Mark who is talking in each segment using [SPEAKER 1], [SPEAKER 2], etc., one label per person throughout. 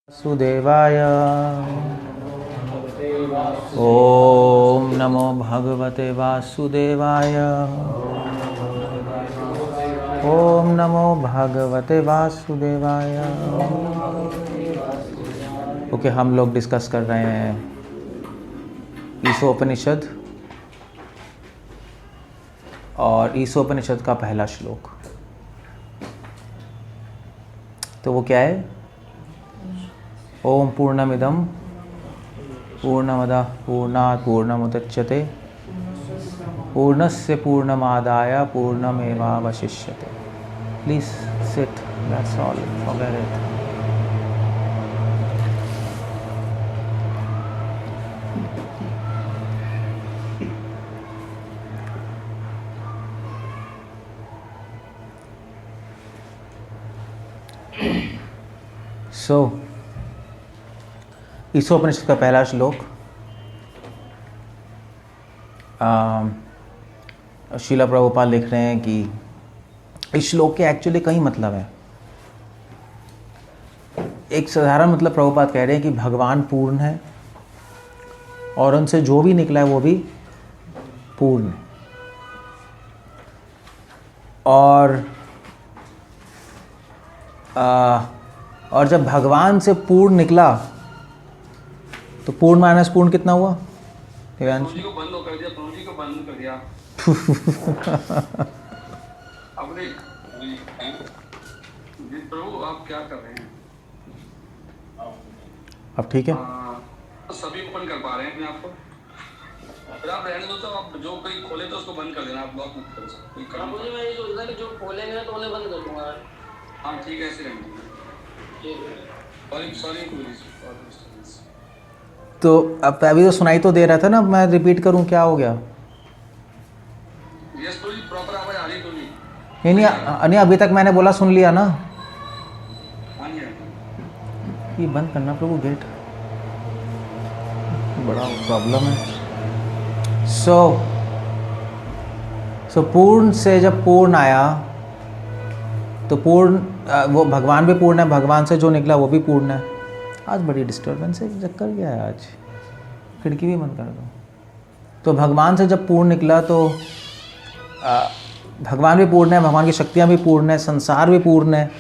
[SPEAKER 1] सुदेवाय ओम नमो भगवते वासुदेवाय ओम नमो भगवते वासुदेवाय। ओके, हम लोग डिस्कस कर रहे हैं ईशोपनिषद और ईशोपनिषद का पहला श्लोक। तो वो क्या है? ओम पूर्णमिदं पूर्णमदः पूर्णात् पूर्णमुदच्यते पूर्णस्य पूर्णमादाय पूर्णमेवावशिष्यते। Please sit, that's all, forget it. So Ishopanishad का पहला श्लोक श्रील प्रभुपाद लिख रहे हैं कि इस श्लोक के एक्चुअली कई मतलब हैं। एक साधारण मतलब प्रभुपाद कह रहे हैं कि भगवान पूर्ण है और उनसे जो भी निकला है वो भी पूर्ण है। और जब भगवान से पूर्ण निकला तो पूर्ण माइनस पूर्ण कितना हुआ?
[SPEAKER 2] प्रभु को बंद कर दिया, प्रभु जी को बंद कर दिया। अपने प्रभु आप क्या कर रहे हैं?
[SPEAKER 1] अब ठीक है?
[SPEAKER 2] तो सभी ओपन कर पा रहे हैं अपने आप को। फिर आप रहने दो, तो आप जो कोई खोले तो उसको बंद कर देना, आप ब्लॉक मत करो।
[SPEAKER 3] मुझे मैं ये सोचता कि जो खोलेंगे तो उन्हें बंद कर दूंगा।
[SPEAKER 2] हाँ ठीक है, ऐसे रहेंगे। सॉरी।
[SPEAKER 1] तो अब अभी तो सुनाई तो दे रहा था ना, मैं रिपीट करूं क्या हो गया?
[SPEAKER 2] यस तो प्रॉपर आवाज आ रही तो नहीं?
[SPEAKER 1] नहीं, अभी तक मैंने बोला सुन लिया ना।
[SPEAKER 2] हाँ जी।
[SPEAKER 1] ये बंद करना प्रभु गेट, बड़ा प्रॉब्लम है। सो पूर्ण से जब पूर्ण आया तो पूर्ण वो भगवान भी पूर्ण है, भगवान से जो निकला वो भी पूर्ण है। आज बड़ी डिस्टर्बेंस है, चक्कर क्या है आज? खिड़की भी बंद कर दो। तो भगवान से जब पूर्ण निकला तो भगवान भी पूर्ण है, भगवान की शक्तियाँ भी पूर्ण है, संसार भी पूर्ण है,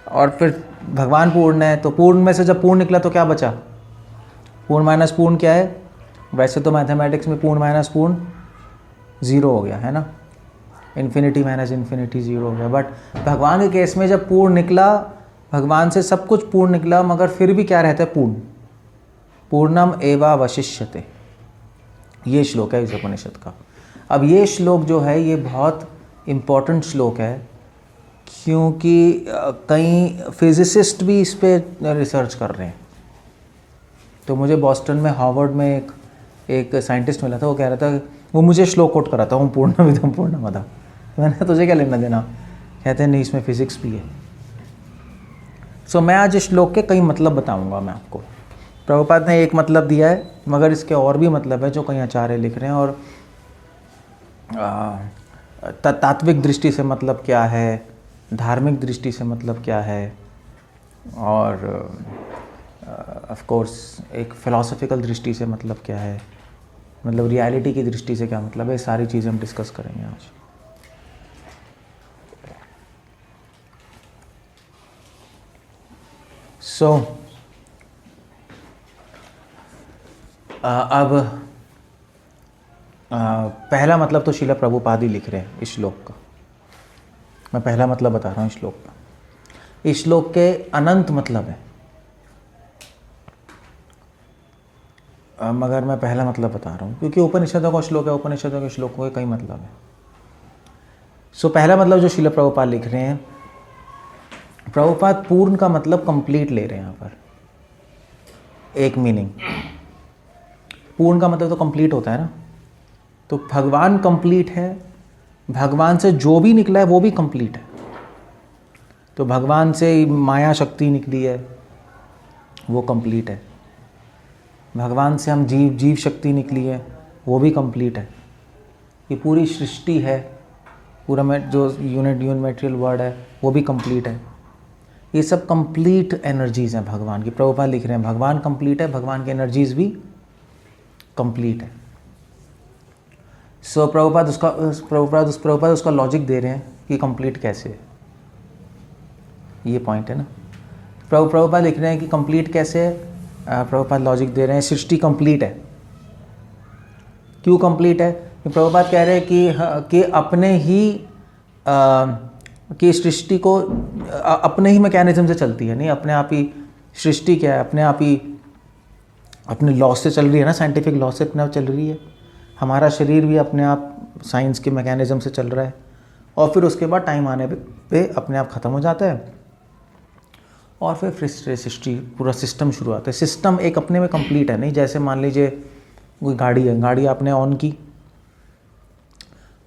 [SPEAKER 1] और फिर भगवान पूर्ण है। तो पूर्ण में से जब पूर्ण निकला तो क्या बचा? पूर्ण माइनस पूर्ण क्या है? वैसे तो मैथमेटिक्स में पूर्ण माइनस पूर्ण ज़ीरो हो गया है ना, इन्फिनिटी माइनस इन्फिनिटी ज़ीरो हो गया। बट भगवान के केस में जब पूर्ण निकला, भगवान से सब कुछ पूर्ण निकला, मगर फिर भी क्या रहता है? पूर्ण। पूर्णम एवावशिष्यते, ये श्लोक है इस उपनिषद का। अब ये श्लोक जो है ये बहुत इम्पोर्टेंट श्लोक है, क्योंकि कई फिजिसिस्ट भी इस पे रिसर्च कर रहे हैं। तो मुझे बॉस्टन में हार्वर्ड में एक साइंटिस्ट मिला था, वो कह रहा था, वो मुझे श्लोक कोट कर रहा था, हूँ पूर्णमिदं पूर्णमदः। मैंने तुझे क्या लेना देना? कहते हैं नहीं, इसमें फिजिक्स भी है। सो मैं आज इस श्लोक के कई मतलब बताऊंगा मैं आपको। प्रभुपाद ने एक मतलब दिया है, मगर इसके और भी मतलब है जो कई आचार्य लिख रहे हैं। और तात्विक दृष्टि से मतलब क्या है, धार्मिक दृष्टि से मतलब क्या है, और ऑफ कोर्स एक फिलॉसफिकल दृष्टि से मतलब क्या है, मतलब रियलिटी की दृष्टि से क्या मतलब है, सारी चीज़ें हम डिस्कस करेंगे आज। अब पहला मतलब तो श्रील प्रभुपाद ही लिख रहे हैं इस श्लोक का। मैं पहला मतलब बता रहा हूँ इस श्लोक का। इस श्लोक के अनंत मतलब है, मगर मैं पहला मतलब बता रहा हूँ क्योंकि उपनिषदों का श्लोक है, उपनिषदों के श्लोकों के कई मतलब है। सो पहला मतलब जो श्रील प्रभुपाद लिख रहे हैं, प्रभुपाद पूर्ण का मतलब कंप्लीट ले रहे हैं यहाँ पर। एक मीनिंग, पूर्ण का मतलब तो कंप्लीट होता है ना, तो भगवान कंप्लीट है, भगवान से जो भी निकला है वो भी कंप्लीट है। तो भगवान से माया शक्ति निकली है, वो कंप्लीट है। भगवान से हम जीव शक्ति निकली है, वो भी कंप्लीट है। ये पूरी सृष्टि है, पूरा में जो यूनिट मटेरियल वर्ड है वो भी कंप्लीट है। ये सब कंप्लीट एनर्जीज़ हैं भगवान की। प्रभुपाद लिख रहे हैं भगवान कंप्लीट है, भगवान की एनर्जीज़ भी कंप्लीट है। सो प्रभुपाद उसका लॉजिक दे रहे हैं कि कंप्लीट कैसे है, ये पॉइंट है ना। प्रभुपाद लिख रहे हैं कि कंप्लीट कैसे है। प्रभुपाद लॉजिक दे रहे हैं सृष्टि कंप्लीट है। क्यों कंप्लीट है? प्रभुपाद कह रहे हैं कि अपने ही कि सृष्टि को अपने ही मैकेनिज्म से चलती है, नहीं अपने आप ही। सृष्टि क्या है? अपने आप ही अपने लॉ से चल रही है ना, साइंटिफिक लॉ से अपने आप चल रही है। हमारा शरीर भी अपने आप साइंस के मैकेनिज्म से चल रहा है, और फिर उसके बाद टाइम आने पे अपने आप ख़त्म हो जाता है, और फिर सृष्टि पूरा सिस्टम शुरू होता है। सिस्टम एक अपने में कंप्लीट है, नहीं जैसे मान लीजिए कोई गाड़ी है, गाड़ी आपने ऑन की,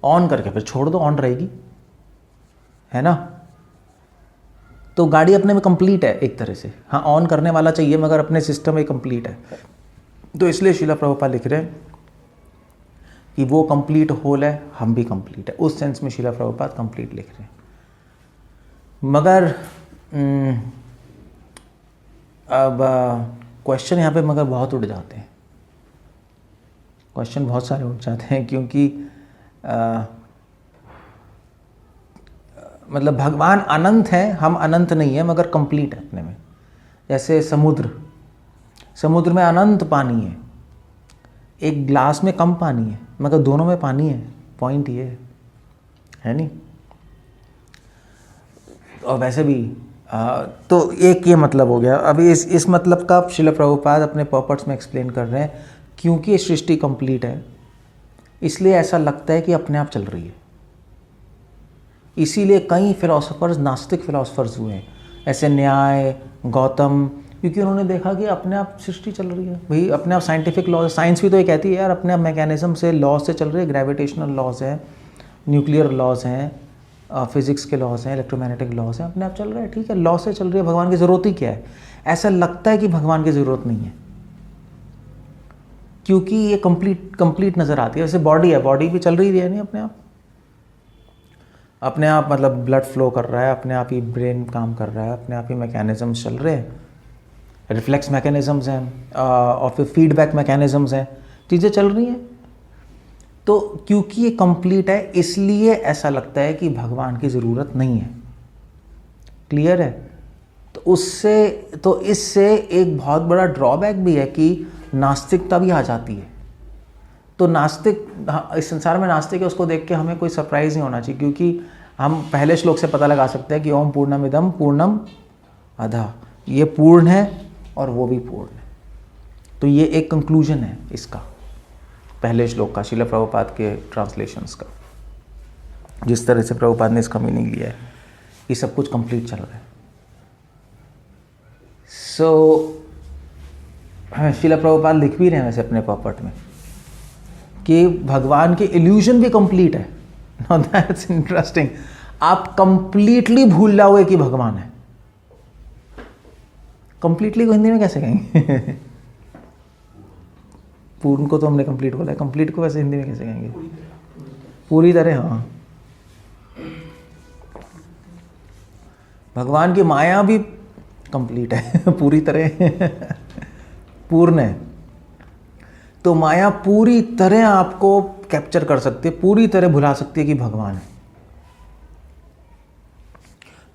[SPEAKER 1] ऑन करके फिर छोड़ दो, ऑन रहेगी, है ना। तो गाड़ी अपने में कंप्लीट है एक तरह से। हाँ, ऑन करने वाला चाहिए, मगर अपने सिस्टम में कंप्लीट है। तो इसलिए श्रीला प्रभुपाद लिख रहे हैं कि वो कंप्लीट होल है, हम भी कंप्लीट है। उस सेंस में श्रीला प्रभुपाद कंप्लीट लिख रहे हैं। मगर अब क्वेश्चन यहाँ पे मगर बहुत उड़ जाते हैं, क्वेश्चन बहुत सारे उड़ जाते हैं, क्योंकि मतलब भगवान अनंत हैं, हम अनंत नहीं है, मगर कंप्लीट है अपने में। जैसे समुद्र में अनंत पानी है, एक ग्लास में कम पानी है, मगर दोनों में पानी है। पॉइंट ये है नहीं। और वैसे भी तो एक ये मतलब हो गया। अभी इस मतलब का श्रील प्रभुपाद अपने पर्पट्स में एक्सप्लेन कर रहे हैं। क्योंकि ये सृष्टि कंप्लीट है, इसलिए ऐसा लगता है कि अपने आप चल रही है। इसीलिए कई फिलोसोफर्स नास्तिक फिलोसोफर्स हुए हैं, ऐसे न्याय, गौतम, क्योंकि उन्होंने देखा कि अपने आप सृष्टि चल रही है। भाई अपने आप साइंटिफिक लॉ, साइंस भी तो ये कहती है यार अपने आप मैकेनिज्म से, लॉ से चल रही है। ग्रेविटेशनल लॉज हैं, न्यूक्लियर लॉज हैं, फिजिक्स के लॉज हैं, इलेक्ट्रोमैग्नेटिक लॉज हैं, अपने आप चल रहा है। ठीक है, लॉ से चल रही है, भगवान की ज़रूरत ही क्या है? ऐसा लगता है कि भगवान की ज़रूरत नहीं है, क्योंकि ये कंप्लीट नज़र आती है। जैसे बॉडी है, बॉडी भी चल रही है नहीं अपने आप मतलब ब्लड फ्लो कर रहा है, अपने आप ही ब्रेन काम कर रहा है, अपने आप ही मैकेनिज़म्स चल रहे हैं, रिफ्लेक्स मैकेनिज़म्स हैं, और फिर फीडबैक मैकेनिज़म्स हैं, चीज़ें चल रही हैं। तो क्योंकि ये कंप्लीट है, इसलिए ऐसा लगता है कि भगवान की ज़रूरत नहीं है। क्लियर है? तो इससे एक बहुत बड़ा ड्रॉबैक भी है कि नास्तिकता भी आ जाती है। तो नास्तिक, इस संसार में नास्तिक है, उसको देख के हमें कोई सरप्राइज़ नहीं होना चाहिए, क्योंकि हम पहले श्लोक से पता लगा सकते हैं कि ओम पूर्णमिदं पूर्णम अधा, ये पूर्ण है और वो भी पूर्ण है। तो ये एक कंक्लूजन है इसका, पहले श्लोक का, श्रील प्रभुपाद के ट्रांसलेशंस का, जिस तरह से प्रभुपाद ने इसका मीनिंग लिया है कि सब कुछ कंप्लीट चल रहा है। श्रील प्रभुपाद लिख भी रहे हैं वैसे अपने पर्पट में कि भगवान के इल्यूजन भी कंप्लीट है। Now that's interesting. आप कंप्लीटली भूल जाओगे कि भगवान है। कंप्लीटली को हिंदी में कैसे कहेंगे? पूर्ण को तो हमने कंप्लीट बोला है, कंप्लीट को वैसे हिंदी में कैसे कहेंगे? पूरी तरह। हाँ, भगवान की माया भी कंप्लीट है, पूरी तरह पूर्ण है। तो माया पूरी तरह आपको कैप्चर कर सकती है, पूरी तरह भुला सकती है कि भगवान है।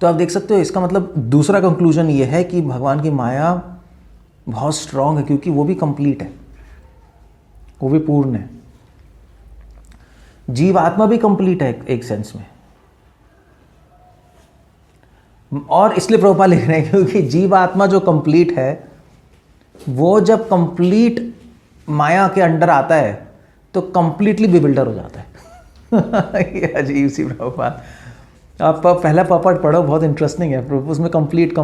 [SPEAKER 1] तो आप देख सकते हो, इसका मतलब दूसरा कंक्लूजन ये है कि भगवान की माया बहुत स्ट्रांग है, क्योंकि वो भी कंप्लीट है, वो भी पूर्ण है। जीव आत्मा भी कंप्लीट है एक सेंस में, और इसलिए प्रभुपाद लिख रहे हैं क्योंकि जीव आत्मा जो कंप्लीट है, वो जब कंप्लीट माया के अंडर आता है तो कंप्लीटली बिबिल्डर हो जाता है। ये अजीब सी प्रभुपाद। आप पहला पर्पट पढ़ो, बहुत इंटरेस्टिंग है। उसमें कंप्लीट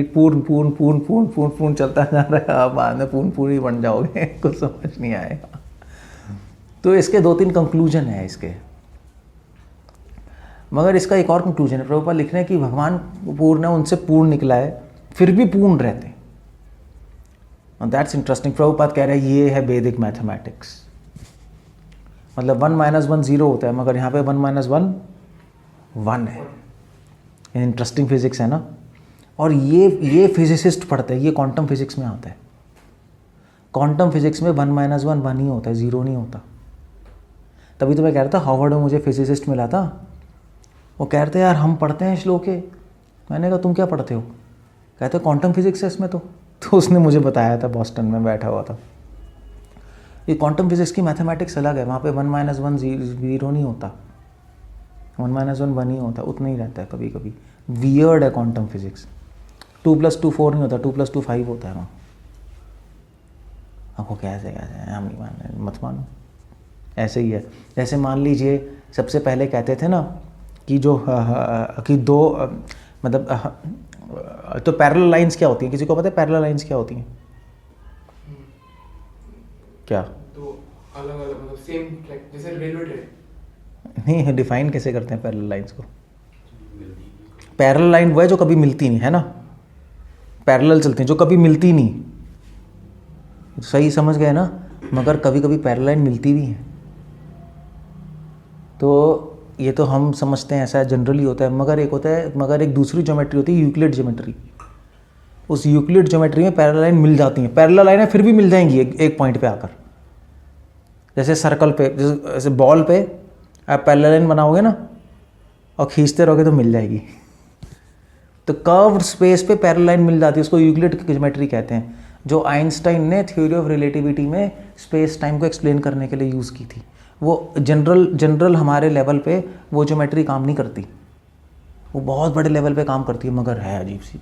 [SPEAKER 1] पूर्ण चलता जा रहा है। आप बाद में पूरी बन जाओगे, कुछ समझ नहीं आएगा। तो इसके 2-3 कंक्लूजन है इसके, मगर इसका एक और कंक्लूजन है। प्रभुपाद लिख रहे हैं कि भगवान पूर्ण है, उनसे पूर्ण निकला है, फिर भी पूर्ण रहते हैं। That's interesting. प्रभुपाद कह रहे हैं ये है वैदिक मैथमेटिक्स। मतलब 1 - 1 0 होता है, मगर यहाँ पे 1 - 1 1 है। इंटरेस्टिंग फिजिक्स है ना। और ये फिजिसिस्ट पढ़ते हैं, ये क्वांटम फिजिक्स में आता है। क्वांटम फिजिक्स में 1 - 1 1 ही होता है, 0 नहीं होता। तभी तो मैं कह रहा था हार्वर्ड में मुझे फिजिसिस्ट मिला था, वो कह रहे थे यार हम पढ़ते हैं श्लोक के। मैंने कहा तुम क्या पढ़ते हो? कहते क्वांटम फिजिक्स है इसमें तो उसने मुझे बताया था, बॉस्टन में बैठा हुआ था। ये क्वांटम फिजिक्स की मैथमेटिक्स अलग है, वहाँ पे 1 - 1 0 नहीं होता, 1 - 1 1 ही होता, उतना ही रहता है कभी कभी। वियर्ड है क्वांटम फिजिक्स। 2 + 2 4 नहीं होता, 2 + 2 5 होता है वहाँ। आपको कैसे हम नहीं मान रहे, मत मानो, ऐसे ही है। जैसे मान लीजिए सबसे पहले कहते थे ना कि जो कि दो मतलब तो पैरेलल लाइंस क्या होती हैं? किसी को पता है पैरेलल लाइंस क्या होती हैं? क्या?
[SPEAKER 4] तो अलग अलग मतलब सेम ट्रैक जैसे रेलवे ट्रैक।
[SPEAKER 1] नहीं, डिफाइन कैसे करते हैं पैरेलल लाइंस को? पैरेलल लाइन वो है जो कभी मिलती नहीं है ना, पैरेलल चलती हैं जो कभी मिलती नहीं। सही समझ गए ना? मगर कभी कभी पैरेलल लाइन मिलती भी है। तो ये तो हम समझते हैं ऐसा जनरली होता है, मगर एक दूसरी ज्योमेट्री होती है, यूक्लिड ज्योमेट्री। उस यूक्लिड ज्योमेट्री में पैरेलल लाइन मिल जाती हैं, पैरेलल लाइनें फिर भी मिल जाएंगी एक पॉइंट पे आकर। जैसे सर्कल पे, जैसे बॉल पे आप पैरेलल लाइन बनाओगे ना और खींचते रहोगे तो मिल जाएगी। तो कर्व्ड स्पेस पे पैरेलल लाइन मिल जाती है, उसको यूक्लिड की ज्योमेट्री कहते हैं, जो आइंस्टाइन ने थ्योरी ऑफ रिलेटिविटी में स्पेस टाइम को एक्सप्लेन करने के लिए यूज़ की थी। वो जनरल हमारे लेवल पे वो ज्योमेट्री काम नहीं करती, वो बहुत बड़े लेवल पे काम करती है, मगर है अजीब सी,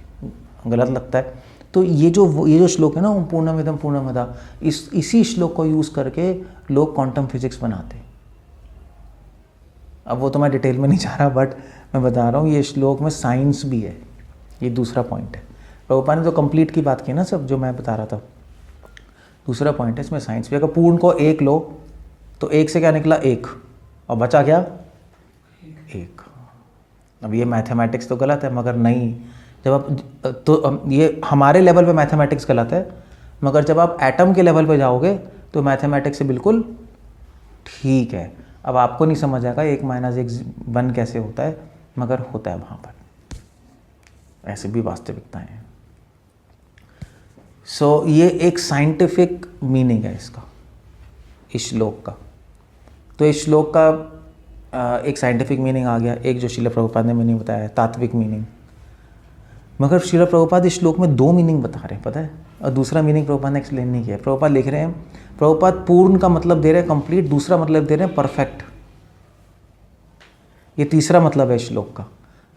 [SPEAKER 1] गलत लगता है। तो ये जो श्लोक है ना, पूर्णमिदं पूर्णमदः, इसी श्लोक को यूज़ करके लोग क्वांटम फिजिक्स बनाते हैं। अब वो तो मैं डिटेल में नहीं जा रहा, बट मैं बता रहा हूँ ये श्लोक में साइंस भी है, ये दूसरा पॉइंट है। प्रभुपाद ने तो कंप्लीट की बात की ना सब, जो मैं बता रहा था। दूसरा पॉइंट है इसमें साइंस भी। अगर पूर्ण को 1 लो तो 1 से क्या निकला? 1, और बचा क्या? 1। अब ये मैथमेटिक्स तो गलत है, मगर नहीं, जब आप तो ये हमारे लेवल पे मैथमेटिक्स गलत है, मगर जब आप एटम के लेवल पे जाओगे तो मैथमेटिक्स से बिल्कुल ठीक है। अब आपको नहीं समझ आएगा 1 - 1 कैसे होता है, मगर होता है वहाँ पर, ऐसे भी वास्तविकताएं हैं। सो ये एक साइंटिफिक मीनिंग है इसका, इस श्लोक का। तो इस श्लोक का एक साइंटिफिक मीनिंग आ गया, एक जो श्रील प्रभुपाद ने मीनिंग बताया है, तात्विक मीनिंग। मगर श्रील प्रभुपाद इस श्लोक में 2 मीनिंग बता रहे हैं, पता है, और दूसरा मीनिंग प्रभुपाद ने एक्सप्लेन नहीं किया। प्रभुपाद लिख रहे हैं, प्रभुपाद पूर्ण का मतलब दे रहे हैं कंप्लीट, दूसरा मतलब दे रहे हैं परफेक्ट। ये तीसरा मतलब है श्लोक का।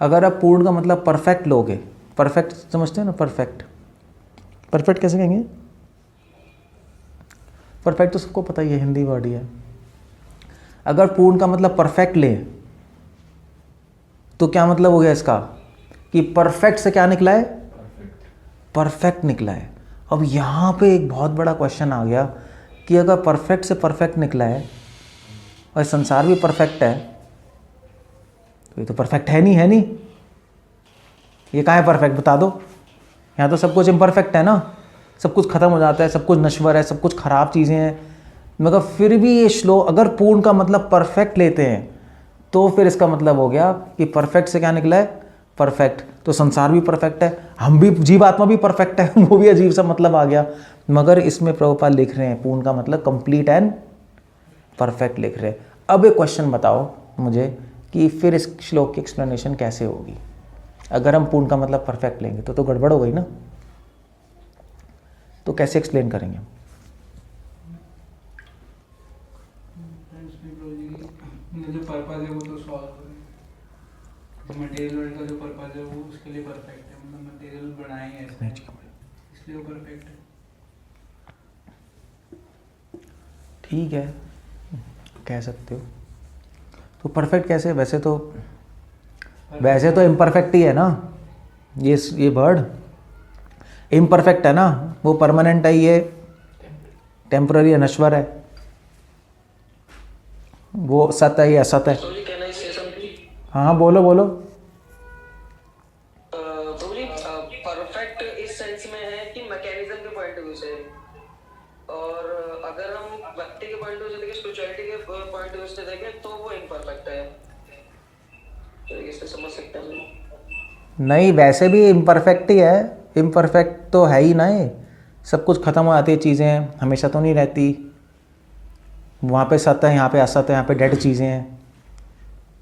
[SPEAKER 1] अगर आप पूर्ण का मतलब परफेक्ट लोगे, परफेक्ट समझते हैं ना, परफेक्ट कैसे कहेंगे? परफेक्ट तो सबको पता ही है, हिंदी वर्ड ही है। अगर पूर्ण का मतलब परफेक्ट ले तो क्या मतलब हो गया इसका कि परफेक्ट से क्या निकला है? परफेक्ट निकला है। अब यहाँ पे एक बहुत बड़ा क्वेश्चन आ गया कि अगर परफेक्ट से परफेक्ट निकला है और संसार भी परफेक्ट है, तो ये तो परफेक्ट है नहीं। ये कहाँ है परफेक्ट? बता दो। यहाँ तो सब कुछ इम्परफेक्ट है ना, सब कुछ खत्म हो जाता है, सब कुछ नश्वर है, सब कुछ खराब चीज़ें हैं। मगर फिर भी ये श्लोक, अगर पूर्ण का मतलब परफेक्ट लेते हैं तो फिर इसका मतलब हो गया कि परफेक्ट से क्या निकला है? परफेक्ट। तो संसार भी परफेक्ट है, हम भी, जीवात्मा भी परफेक्ट है, वो भी अजीब सा मतलब आ गया। मगर इसमें प्रभुपाद लिख रहे हैं पूर्ण का मतलब कंप्लीट एंड परफेक्ट लिख रहे हैं। अब एक क्वेश्चन बताओ मुझे कि फिर इस श्लोक की एक्सप्लेनेशन कैसे होगी? अगर हम पूर्ण का मतलब परफेक्ट लेंगे तो गड़बड़ हो गई ना, तो कैसे एक्सप्लेन करेंगे?
[SPEAKER 4] जो पर्पस है वो तो सॉल्व हो रहा है, मटेरियल वर्ल्ड का जो पर्पस है वो उसके लिए परफेक्ट है, मतलब मटेरियल बनाए हैं इसलिए वो परफेक्ट है।
[SPEAKER 1] ठीक है, कह सकते हो। तो परफेक्ट कैसे? वैसे तो इम्परफेक्ट ही है ना, ये वर्ड इम्परफेक्ट है ना, वो परमानेंट है, ये टेम्पररी है, नश्वर है, वो सत्य है, ये असत है।
[SPEAKER 3] प्रभु जी कहना है सेशन की।
[SPEAKER 1] हाँ बोलो।
[SPEAKER 3] प्रभु जी परफेक्ट इस सेंस में है कि मैकेनिज्म के पॉइंट ऑफ व्यू से, और अगर हम भक्ति के पॉइंट ऑफ व्यू से देखें, स्पिरिचुअलिटी के पॉइंट ऑफ व्यू से देखें तो वो इम्परफेक्ट है। तो इससे समझ सकते हैं।
[SPEAKER 1] नहीं, वैसे भी इम्परफेक्ट ही है, इम्परफेक्ट तो है ही ना ये। सब कुछ ख़त्म हो जाती है चीज़ें, हमेशा तो नहीं रहती। वहाँ पे सत्य है, यहाँ पे असत्य है, यहाँ पे डेड चीज़ें हैं।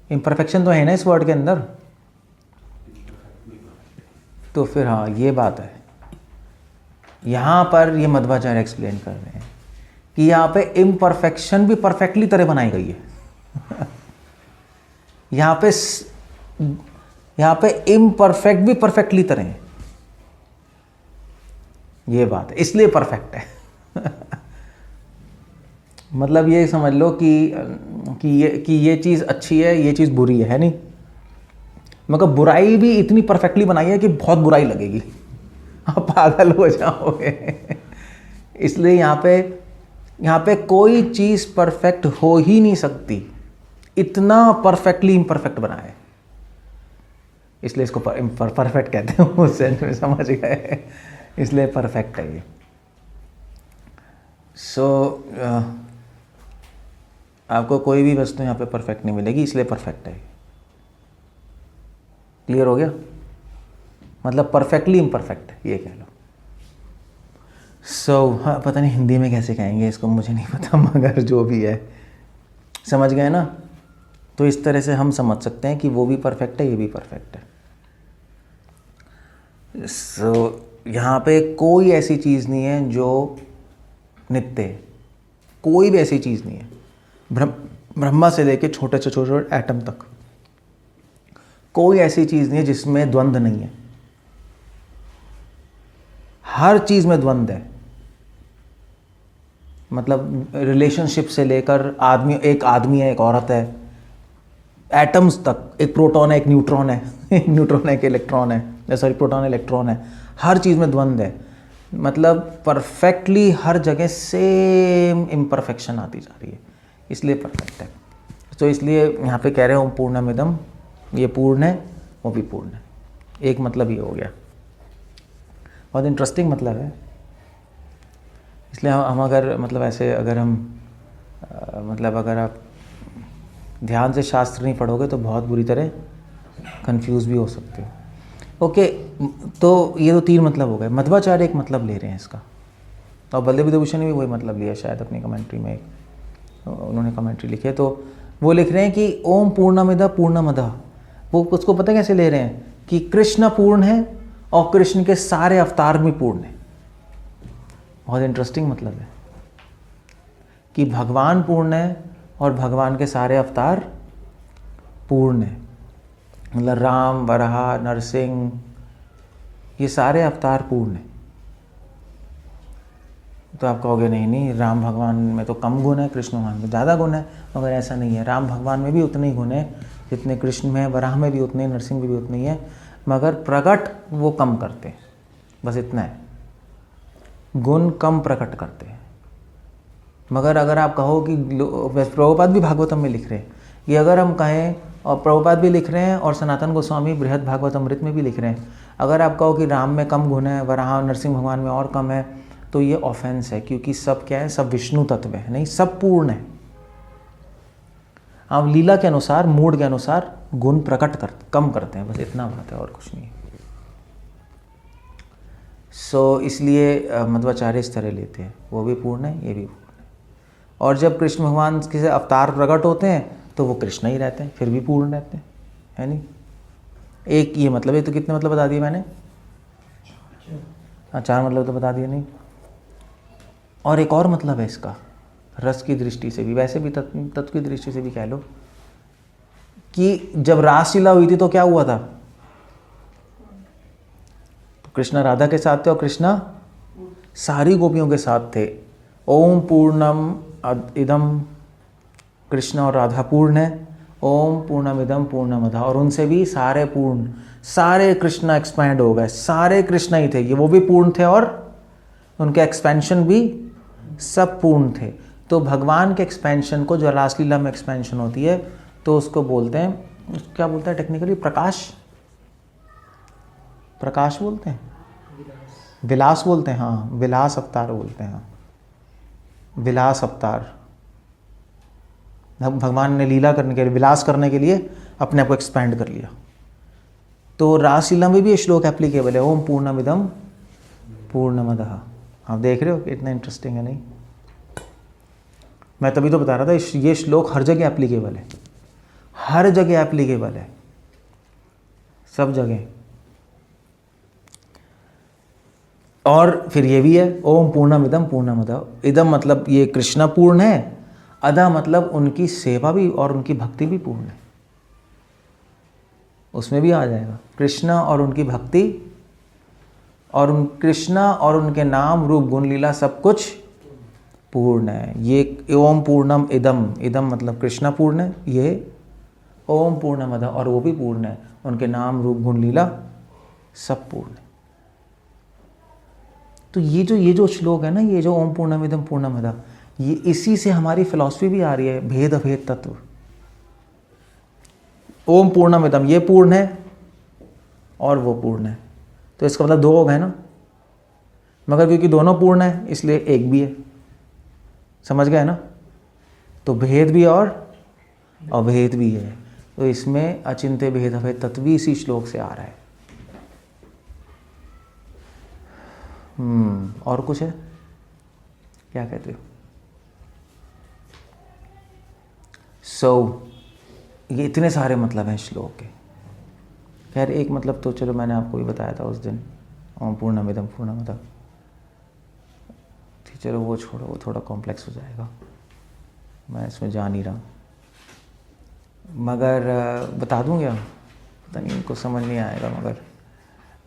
[SPEAKER 1] इम्परफेक्शन तो है ना इस वर्ड के अंदर। तो फिर हाँ, ये बात है। यहाँ पर ये मध्वाचार्य एक्सप्लेन कर रहे हैं कि यहाँ पे इम्परफेक्शन भी परफेक्टली तरह बनाई गई है। यहाँ पे इम्परफेक्ट भी परफेक्टली तरह है। ये बात है, इसलिए परफेक्ट है। मतलब ये समझ लो कि ये चीज़ अच्छी है, ये चीज़ बुरी है नहीं? मगर बुराई भी इतनी परफेक्टली बनाई है कि बहुत बुराई लगेगी, आप पागल हो जाओगे। इसलिए यहाँ पे कोई चीज़ परफेक्ट हो ही नहीं सकती, इतना परफेक्टली इम्परफेक्ट बना है। इसलिए इसको परफेक्ट कहते हैं, उस सेंस में समझ गए, इसलिए परफेक्ट है ये। आपको कोई भी वस्तु यहाँ पे परफेक्ट नहीं मिलेगी, इसलिए परफेक्ट है। क्लियर हो गया? मतलब परफेक्टली इम्परफेक्ट है, ये कह लो। हाँ, पता नहीं हिंदी में कैसे कहेंगे इसको, मुझे नहीं पता, मगर जो भी है, समझ गए ना? तो इस तरह से हम समझ सकते हैं कि वो भी परफेक्ट है, ये भी परफेक्ट है। यहाँ पे कोई ऐसी चीज़ नहीं है जो नित्य है, कोई भी ऐसी चीज़ नहीं है। ब्रह्मा से लेके छोटे से छोटे एटम तक कोई ऐसी चीज़ नहीं है जिसमें द्वंद्व नहीं है। हर चीज़ में द्वंद्व है। मतलब रिलेशनशिप से लेकर एक आदमी है, एक औरत है, एटम्स तक, एक प्रोटॉन है, एक न्यूट्रॉन है, एक न्यूट्रॉन है, एक इलेक्ट्रॉन है, सॉरी प्रोटॉन इलेक्ट्रॉन है। हर चीज़ में द्वंद्व है। मतलब परफेक्टली हर जगह सेम इम्परफेक्शन आती जा रही है, इसलिए परफेक्ट है। तो इसलिए यहाँ पे कह रहे हो पूर्णमिदम, ये पूर्ण है, वो भी पूर्ण है। एक मतलब ये हो गया। बहुत इंटरेस्टिंग मतलब है। इसलिए हम अगर मतलब ऐसे अगर हम मतलब अगर आप ध्यान से शास्त्र नहीं पढ़ोगे तो बहुत बुरी तरह कंफ्यूज भी हो सकते हो। ओके, तो ये तो 3 मतलब हो गए। मध्वाचार्य एक मतलब ले रहे हैं इसका, और बलदेव विभूषण ने भी वही मतलब लिया शायद अपनी कमेंट्री में, उन्होंने कमेंट्री लिखी है। तो वो लिख रहे हैं कि ओम पूर्णमिदः पूर्णमदः, वो उसको पता कैसे ले रहे हैं कि कृष्ण पूर्ण है और कृष्ण के सारे अवतार भी पूर्ण है। बहुत इंटरेस्टिंग मतलब है कि भगवान पूर्ण है और भगवान के सारे अवतार पूर्ण है। मतलब राम, वराह, नरसिंह, ये सारे अवतार पूर्ण है। तो आप कहोगे नहीं, राम भगवान में तो कम गुण है, कृष्ण भगवान में ज़्यादा गुण है। मगर ऐसा नहीं है, राम भगवान में भी उतने ही गुण है जितने कृष्ण में है, वराह में भी उतने ही, नरसिंह में भी उतने ही है, मगर प्रकट वो कम करते हैं, बस इतना है। गुण कम प्रकट करते हैं। मगर अगर आप कहो कि प्रभुपाद भी भागवतम में लिख रहे हैं, कि अगर हम कहें, और प्रभुपाद भी लिख रहे हैं और सनातन गोस्वामी बृहद भागवत अमृत में भी लिख रहे हैं, अगर आप कहो कि राम में कम गुण है, वराह नरसिंह भगवान में और कम है, तो ये ऑफेंस है। क्योंकि सब क्या है, सब विष्णु तत्व है, नहीं सब पूर्ण है। आप लीला के अनुसार, मूड के अनुसार गुण कम करते हैं, बस इतना बात है और कुछ नहीं। इसलिए मध्वाचार्य इस तरह लेते हैं, वो भी पूर्ण है, ये भी पूर्ण है। और जब कृष्ण भगवान के अवतार प्रकट होते हैं तो वो कृष्ण ही रहते हैं, फिर भी पूर्ण रहते हैं, है नहीं? एक ये मतलब है। तो कितने मतलब बता दिए मैंने? 4 मतलब तो बता दिए नहीं। और एक और मतलब है इसका, रस की दृष्टि से भी, वैसे भी तत्व की दृष्टि से भी कह लो, कि जब रासलीला हुई थी तो क्या हुआ था? तो कृष्ण राधा के साथ थे और कृष्ण सारी गोपियों के साथ थे। ओम पूर्णम इदम, कृष्ण और राधा पूर्ण है। ओम पूर्णम इदम पूर्णमदः, और उनसे भी सारे पूर्ण, सारे कृष्ण एक्सपैंड हो गए, सारे कृष्ण ही थे ये, वो भी पूर्ण थे और उनके एक्सपेंशन भी सब पूर्ण थे। तो भगवान के एक्सपेंशन को, जो रासलीला में एक्सपेंशन होती है, तो उसको बोलते हैं, क्या बोलते हैं टेक्निकली? प्रकाश बोलते हैं, विलास बोलते हैं, हाँ विलास अवतार बोलते हैं, विलास अवतार। भगवान ने लीला करने के लिए, विलास करने के लिए अपने आप को एक्सपैंड कर लिया। तो रासलीला में भी ये श्लोक एप्लीकेबल है, ओम पूर्णमिदम पूर्णमदः। आप देख रहे हो कितना इंटरेस्टिंग है नहीं? मैं तभी तो बता रहा था ये श्लोक हर जगह एप्लीकेबल है, हर जगह एप्लीकेबल है, सब जगह। और फिर ये भी है ओम पूर्णमिदम पूर्णमदः। इदम मतलब ये कृष्णा पूर्ण है, अदा मतलब उनकी सेवा भी और उनकी भक्ति भी पूर्ण है, उसमें भी आ जाएगा कृष्णा और उनकी भक्ति और कृष्णा और उनके नाम रूप गुण लीला सब कुछ पूर्ण है। ये ओम पूर्णम इदम, इदम मतलब कृष्णा पूर्ण है, ये ओम पूर्णमदः और वो भी पूर्ण है, उनके नाम रूप गुण लीला सब पूर्ण है। तो ये जो श्लोक है ना, ये जो ओम पूर्णमिदम पूर्णमदः, ये इसी से हमारी फिलॉसफी भी आ रही है, भेद अभेद तत्व। ओम पूर्णमिदम ये पूर्ण है और वो पूर्ण है, तो इसका मतलब दो हो गए ना, मगर क्योंकि दोनों पूर्ण है इसलिए एक भी है, समझ गए ना? तो भेद भी और अभेद भी है, तो इसमें अचिंत्य भेद अभेद तत्व भी इसी श्लोक से आ रहा है। और कुछ है? क्या कहते हो? ये इतने सारे मतलब हैं श्लोक के। खैर एक मतलब तो चलो मैंने आपको भी बताया था उस दिन, ओम पूर्णमिदम पूर्णमदः। चलो वो छोड़ो, वो थोड़ा कॉम्प्लेक्स हो जाएगा, मैं इसमें जा नहीं रहा, मगर बता दूंगा, पता नहीं इनको समझ नहीं आएगा, मगर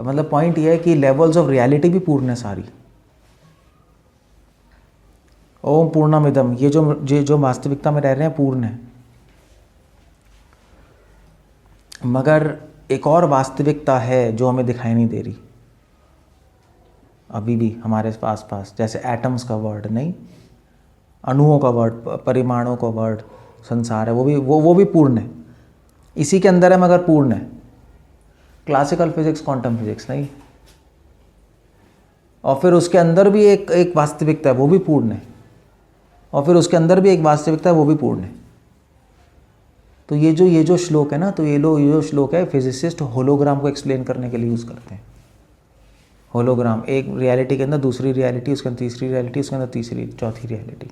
[SPEAKER 1] मतलब पॉइंट ये है कि लेवल्स ऑफ रियलिटी भी पूर्ण है सारी। ओम पूर्णमिदम ये जो वास्तविकता में रह रहे हैं पूर्ण है, मगर एक और वास्तविकता है जो हमें दिखाई नहीं दे रही अभी भी हमारे पास, जैसे एटम्स का वर्ड नहीं, अणुओं का वर्ड, परिमाणों का वर्ड, संसार है, वो भी पूर्ण है, इसी के अंदर है मगर पूर्ण है। क्लासिकल फिजिक्स, क्वांटम फिजिक्स नहीं, और फिर उसके अंदर भी एक वास्तविकता है, वो भी पूर्ण है, और फिर उसके अंदर भी एक वास्तविकता है, वो भी पूर्ण है। तो ये जो श्लोक है ना, तो ये जो श्लोक है फिजिसिस्ट होलोग्राम को एक्सप्लेन करने के लिए यूज़ करते हैं। होलोग्राम, एक रियलिटी के अंदर दूसरी रियलिटी, उसके अंदर तीसरी रियलिटी, उसके अंदर तीसरी चौथी रियलिटी।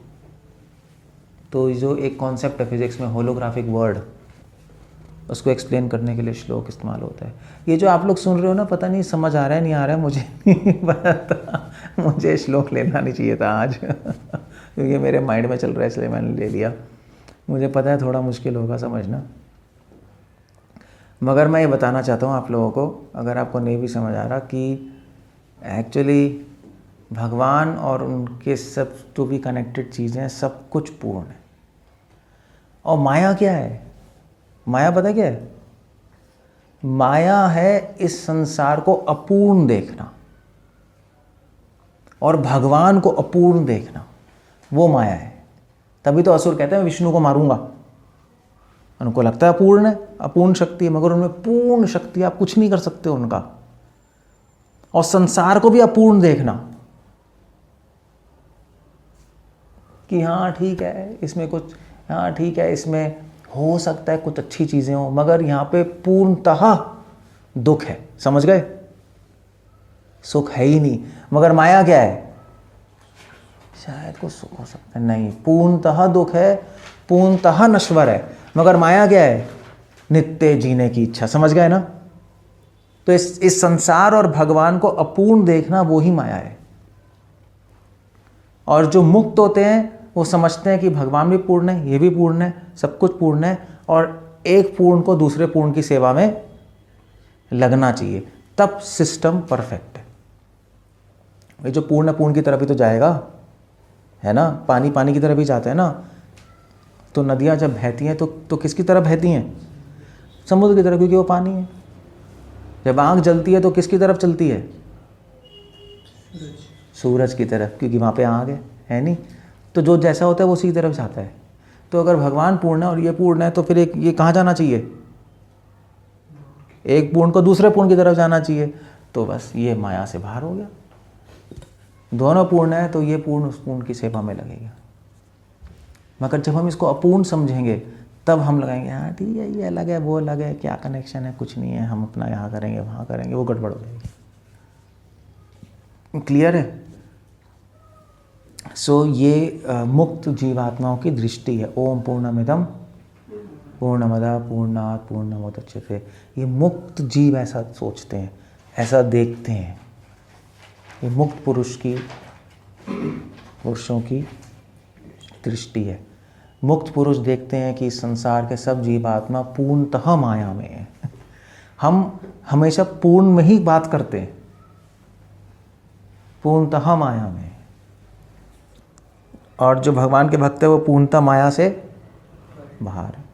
[SPEAKER 1] तो जो एक कॉन्सेप्ट है फिजिक्स में होलोग्राफिक वर्ड, उसको एक्सप्लेन करने के लिए श्लोक इस्तेमाल होता है। ये जो आप लोग सुन रहे हो ना, पता नहीं समझ आ रहा है नहीं आ रहा है, मुझे नहीं पता, मुझे श्लोक लेना नहीं चाहिए था आज क्योंकि मेरे माइंड में चल रहा है इसलिए मैंने ले लिया। मुझे पता है थोड़ा मुश्किल होगा समझना, मगर मैं ये बताना चाहता हूँ आप लोगों को, अगर आपको नहीं भी समझ आ रहा, कि एक्चुअली भगवान और उनके सब जो भी कनेक्टेड चीज़ें हैं सब कुछ पूर्ण है। और माया क्या है? माया पता क्या है? माया है इस संसार को अपूर्ण देखना और भगवान को अपूर्ण देखना, वो माया है। तभी तो असुर कहते हैं मैं विष्णु को मारूंगा, उनको लगता है अपूर्ण है, अपूर्ण शक्ति है, मगर उनमें पूर्ण शक्ति, आप कुछ नहीं कर सकते उनका। और संसार को भी अपूर्ण देखना कि हाँ ठीक है इसमें कुछ, हाँ ठीक है इसमें हो सकता है कुछ अच्छी चीज़ें हो, मगर यहाँ पे पूर्णतः दुख है, समझ गए? सुख है ही नहीं। मगर माया क्या है? शायद कुछ सुख हो सकता है, नहीं, पूर्णतः दुख है, पूर्णतः नश्वर है। मगर माया क्या है? नित्य जीने की इच्छा, समझ गए ना? तो इस संसार और भगवान को अपूर्ण देखना वो ही माया है। और जो मुक्त होते हैं वो समझते हैं कि भगवान भी पूर्ण है, ये भी पूर्ण है, सब कुछ पूर्ण है, और एक पूर्ण को दूसरे पूर्ण की सेवा में लगना चाहिए, तब सिस्टम परफेक्ट है। ये जो पूर्ण पूर्ण की तरफ ही तो जाएगा, है ना? पानी पानी की तरफ ही जाता है ना। तो नदियाँ जब बहती हैं तो किसकी तरफ बहती हैं? समुद्र की तरफ, क्योंकि वो पानी है। जब आँख जलती है तो किसकी तरफ चलती है? सूरज की तरफ, क्योंकि वहाँ पे आग है नहीं? तो जो जैसा होता है वो उसी की तरफ जाता है। तो अगर भगवान पूर्ण है और ये पूर्ण है, तो फिर ये कहाँ जाना चाहिए? एक पूर्ण को दूसरे पूर्ण की तरफ जाना चाहिए। तो बस ये माया से बाहर हो गया। दोनों पूर्ण है तो ये पूर्ण उस पूर्ण की सेवा में लगेगा। मगर जब हम इसको अपूर्ण समझेंगे तब हम लगाएंगे हाँ ठीक है, ये अलग है, वो अलग है, क्या कनेक्शन है, कुछ नहीं है, हम अपना यहाँ करेंगे वहाँ करेंगे, वो गड़बड़ हो जाएगी। क्लियर है? सो ये मुक्त जीवात्माओं की दृष्टि है। ओम पूर्णमिदम पूर्णमदः पूर्णात् पूर्णमुदच्यते। ये मुक्त जीव ऐसा सोचते हैं, ऐसा देखते हैं। ये मुक्त पुरुषों की दृष्टि है। मुक्त पुरुष देखते हैं कि संसार के सब जीवात्मा पूर्णतः माया में है। हम हमेशा पूर्ण में ही बात करते हैं, पूर्णतः माया में। और जो भगवान के भक्त है वो पूर्णतः माया से बाहर है।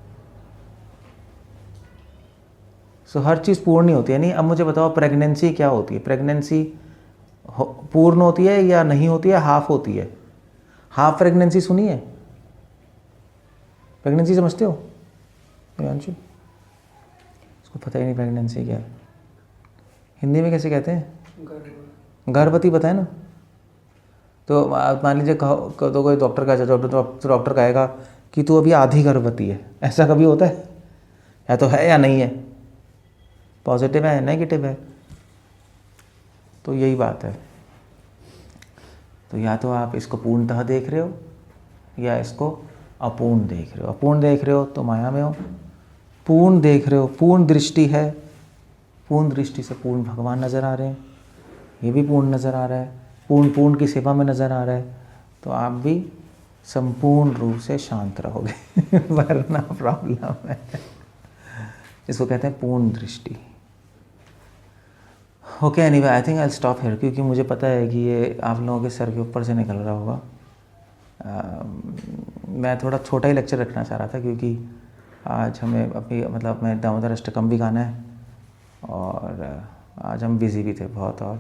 [SPEAKER 1] सो हर चीज़ पूर्ण नहीं होती है। नहीं, अब मुझे बताओ प्रेगनेंसी क्या होती है? प्रेगनेंसी पूर्ण होती है या नहीं होती है, हाफ होती है? हाफ प्रेगनेंसी सुनी है? प्रेगनेंसी समझते हो देवांशु? उसको पता ही नहीं प्रेगनेंसी क्या है। हिंदी में कैसे कहते हैं? गर्भवती पता है ना? तो मान लीजिए तो कोई डॉक्टर का डॉक्टर कहेगा कि तू अभी आधी गर्भवती है, ऐसा कभी होता है? या तो है या नहीं है, पॉजिटिव है नेगेटिव है। तो यही बात है। तो या तो आप इसको पूर्णतः देख रहे हो या इसको अपूर्ण देख रहे हो। अपूर्ण देख रहे हो तो माया में हो, पूर्ण देख रहे हो, पूर्ण दृष्टि है, पूर्ण दृष्टि से पूर्ण भगवान नज़र आ रहे हैं, ये भी पूर्ण नज़र आ रहा है, पूर्ण की सेवा में नज़र आ रहा है, तो आप भी संपूर्ण रूप से शांत रहोगे वरना प्रॉब्लम है। इसको कहते हैं पूर्ण दृष्टि। Okay, anyway I think I will stop here, क्योंकि मुझे पता है कि ये आप लोगों के सर के ऊपर से निकल रहा होगा। मैं थोड़ा छोटा ही लेक्चर रखना चाह रहा था, क्योंकि आज हमें अभी मतलब मैं दामोदर अष्टकम भी गाना है और आज हम बिज़ी भी थे बहुत, और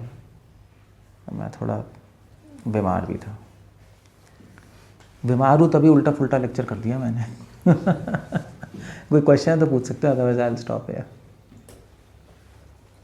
[SPEAKER 1] मैं थोड़ा बीमार भी था। बीमार हूँ तभी उल्टा फुल्टा लेक्चर कर दिया मैंने कोई क्वेश्चन है तो पूछ सकते हो, otherwise I will stop here.